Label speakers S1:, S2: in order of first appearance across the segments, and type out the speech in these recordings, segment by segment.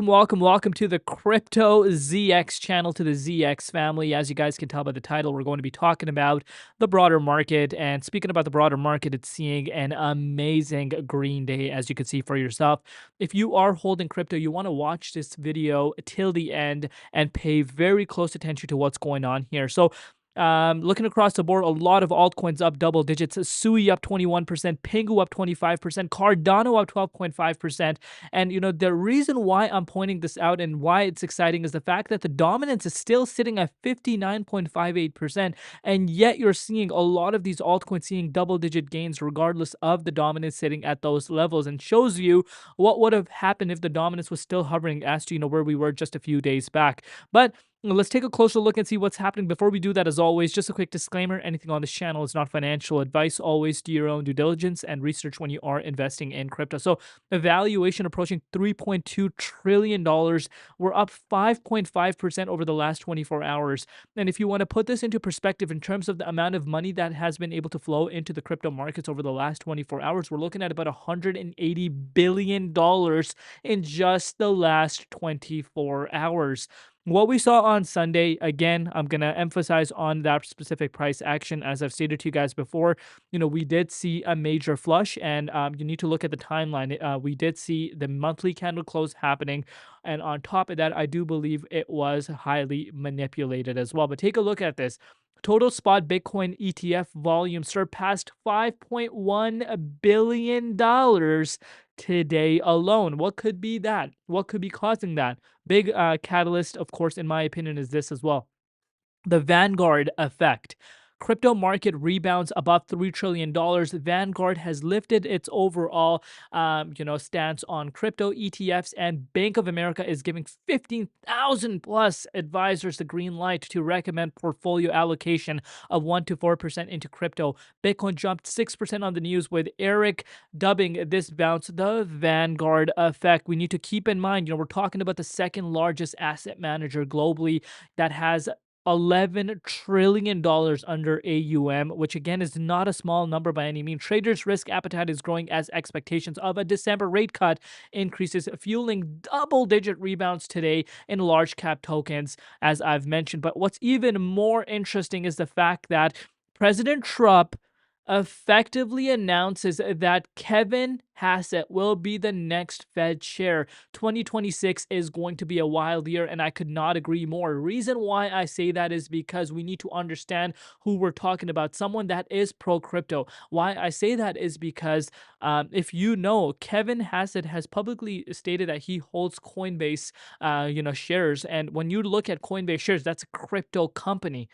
S1: Welcome to the Crypto ZX channel, to the ZX family. As you guys can tell by the title, we're going to be talking about the broader market. And speaking about the broader market, it's seeing an amazing green day, as you can see for yourself. If you are holding crypto, you want to watch this video till the end and pay very close attention to what's going on here. So, looking across the board, a lot of altcoins up double digits. Sui up 21%, Pingu up 25%, Cardano up 12.5%. And the reason why I'm pointing this out and why it's exciting is the fact that the dominance is still sitting at 59.58%, and yet you're seeing a lot of these altcoins seeing double-digit gains regardless of the dominance sitting at those levels, and shows you what would have happened if the dominance was still hovering as to where we were just a few days back. But let's take a closer look and see what's happening. Before we do that, as always, just a quick disclaimer: anything on this channel is not financial advice. Always do your own due diligence and research when you are investing in crypto. So, valuation approaching $3.2 trillion. We're up 5.5% over the last 24 hours. And if you want to put this into perspective in terms of the amount of money that has been able to flow into the crypto markets over the last 24 hours, we're looking at about $180 billion in just the last 24 hours. What we saw on Sunday, again, I'm going to emphasize on that specific price action. As I've stated to you guys before, we did see a major flush, and you need to look at the timeline. We did see the monthly candle close happening, and on top of that, I do believe it was highly manipulated as well. But take a look at this. Total spot Bitcoin ETF volume surpassed $5.1 billion today alone. What could be that? What could be causing that? Big catalyst, of course, in my opinion, is this as well: the Vanguard effect. Crypto market rebounds above $3 trillion. Vanguard has lifted its overall, stance on crypto ETFs, and Bank of America is giving 15,000 plus advisors the green light to recommend portfolio allocation of 1 to 4% into crypto. Bitcoin jumped 6% on the news, with Eric dubbing this bounce the Vanguard effect. We need to keep in mind, we're talking about the second largest asset manager globally that has $11 trillion under AUM, which again is not a small number by any means. Traders' risk appetite is growing as expectations of a December rate cut increases, fueling double-digit rebounds today in large cap tokens, as I've mentioned. But what's even more interesting is the fact that President Trump effectively announces that Kevin Hassett will be the next Fed chair. 2026 is going to be a wild year, and I could not agree more. Reason why I say that is because we need to understand who we're talking about, someone that is pro-crypto. Why I say that is because if you know, Kevin Hassett has publicly stated that he holds Coinbase, shares, and when you look at Coinbase shares, that's a crypto company.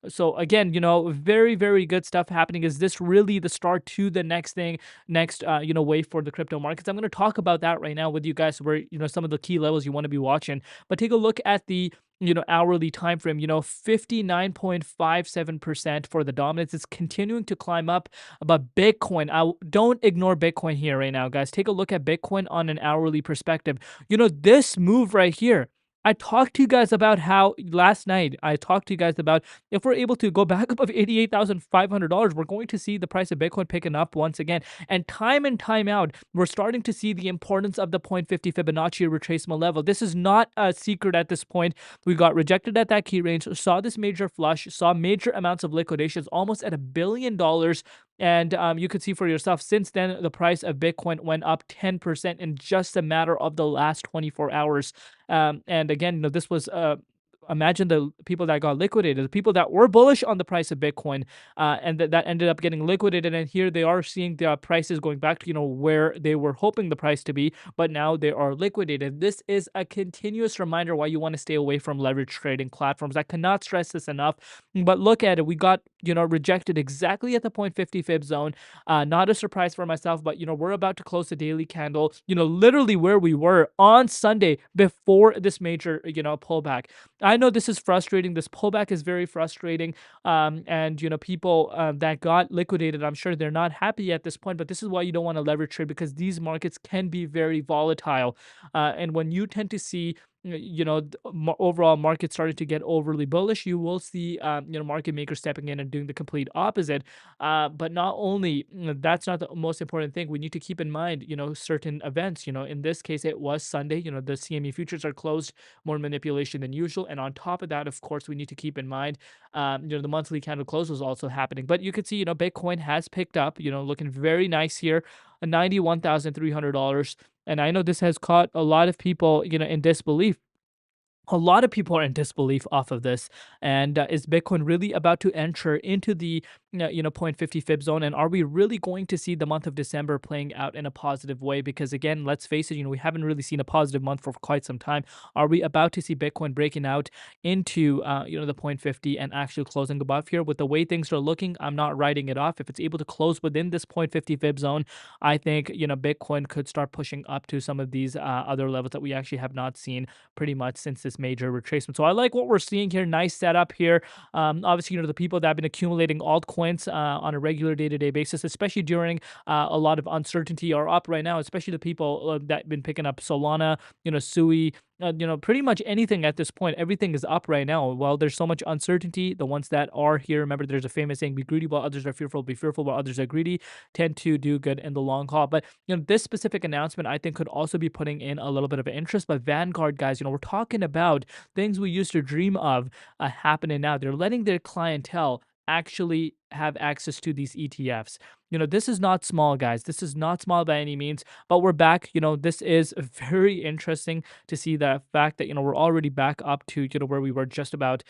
S1: So again, very, very good stuff happening. Is this really the start to the next wave for the crypto markets? I'm going to talk about that right now with you guys, where, some of the key levels you want to be watching. But take a look at the, hourly time frame. 59.57% for the dominance. It's continuing to climb up. But Bitcoin, don't ignore Bitcoin here right now, guys. Take a look at Bitcoin on an hourly perspective. This move right here, I talked to you guys about how last night I talked to you guys about, if we're able to go back above $88,500, we're going to see the price of Bitcoin picking up once again. And time out, we're starting to see the importance of the 0.50 Fibonacci retracement level. This is not a secret at this point. We got rejected at that key range, saw this major flush, saw major amounts of liquidations, almost at $1 billion. And you could see for yourself, since then, the price of Bitcoin went up 10% in just a matter of the last 24 hours. And again, this was imagine the people that got liquidated, the people that were bullish on the price of Bitcoin, and that ended up getting liquidated. And here they are seeing their prices going back to, where they were hoping the price to be, but now they are liquidated. This is a continuous reminder why you want to stay away from leverage trading platforms. I cannot stress this enough. But look at it. We got, rejected exactly at the 0.50 fib zone. Not a surprise for myself, but, we're about to close the daily candle, literally where we were on Sunday before this major, pullback. I know this is frustrating. This pullback is very frustrating. And, people that got liquidated, I'm sure they're not happy at this point, but this is why you don't want to leverage trade, because these markets can be very volatile. And when you tend to see overall market starting to get overly bullish, you will see market makers stepping in and doing the complete opposite. But not only that's not the most important thing. We need to keep in mind, certain events. In this case, it was Sunday. The CME futures are closed, more manipulation than usual. And on top of that, of course, we need to keep in mind, the monthly candle close was also happening. But you can see, Bitcoin has picked up. Looking very nice here, $91,300. And I know this has caught a lot of people, in disbelief. A lot of people are in disbelief off of this. And is Bitcoin really about to enter into the point 50 fib zone? And are we really going to see the month of December playing out in a positive way? Because again, let's face it, we haven't really seen a positive month for quite some time. Are we about to see Bitcoin breaking out into the point 50 and actually closing above here? With the way things are looking, I'm not writing it off. If it's able to close within this point 50 fib zone, I think Bitcoin could start pushing up to some of these other levels that we actually have not seen pretty much since this major retracement. So I like what we're seeing here. Nice setup here. Obviously, the people that have been accumulating altcoins on a regular day-to-day basis, especially during a lot of uncertainty, are up right now. Especially the people that have been picking up Solana, Sui, pretty much anything at this point. Everything is up right now. While there's so much uncertainty, the ones that are here, remember, there's a famous saying: "Be greedy while others are fearful. Be fearful while others are greedy." Tend to do good in the long haul. But this specific announcement, I think, could also be putting in a little bit of interest. But Vanguard, guys, we're talking about things we used to dream of happening now. They're letting their clientele actually have access to these ETFs. This is not small, guys. This is not small by any means, but we're back. This is very interesting to see the fact that, we're already back up to, where we were just about,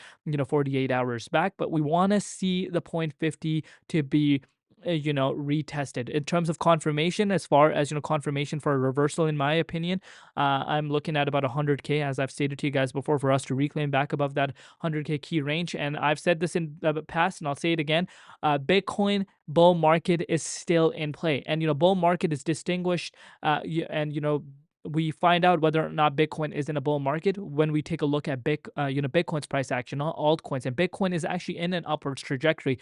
S1: 48 hours back, but we want to see the point 50 to be retested in terms of confirmation. As far as confirmation for a reversal, in my opinion, I'm looking at about 100K, as I've stated to you guys before, for us to reclaim back above that 100K key range. And I've said this in the past, and I'll say it again: Bitcoin bull market is still in play. And bull market is distinguished, and we find out whether or not Bitcoin is in a bull market when we take a look at Bitcoin's price action, not altcoins. And Bitcoin is actually in an upwards trajectory.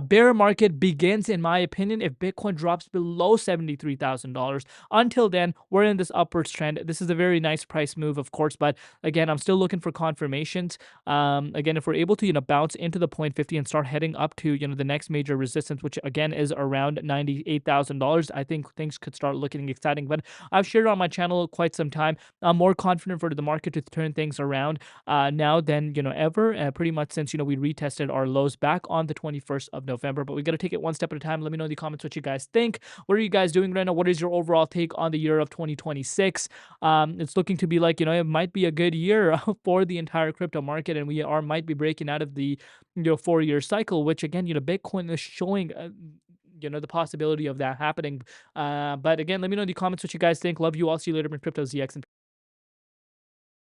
S1: Bear market begins, in my opinion, if Bitcoin drops below $73,000. Until then, we're in this upwards trend. This is a very nice price move, of course, but again, I'm still looking for confirmations. Again, if we're able to bounce into the point 50 and start heading up to the next major resistance, which again is around $98,000, I think things could start looking exciting. But I've shared on my channel quite some time. I'm more confident for the market to turn things around now than ever. Pretty much since we retested our lows back on the 21st of November. But we got to take it one step at a time. Let me know in the comments what you guys think. What are you guys doing right now? What is your overall take on the year of 2026? It's looking to be like it might be a good year for the entire crypto market, and we might be breaking out of the 4-year cycle, which again Bitcoin is showing. The possibility of that happening. But again, let me know in the comments what you guys think. Love you all. See you later in Crypto ZX.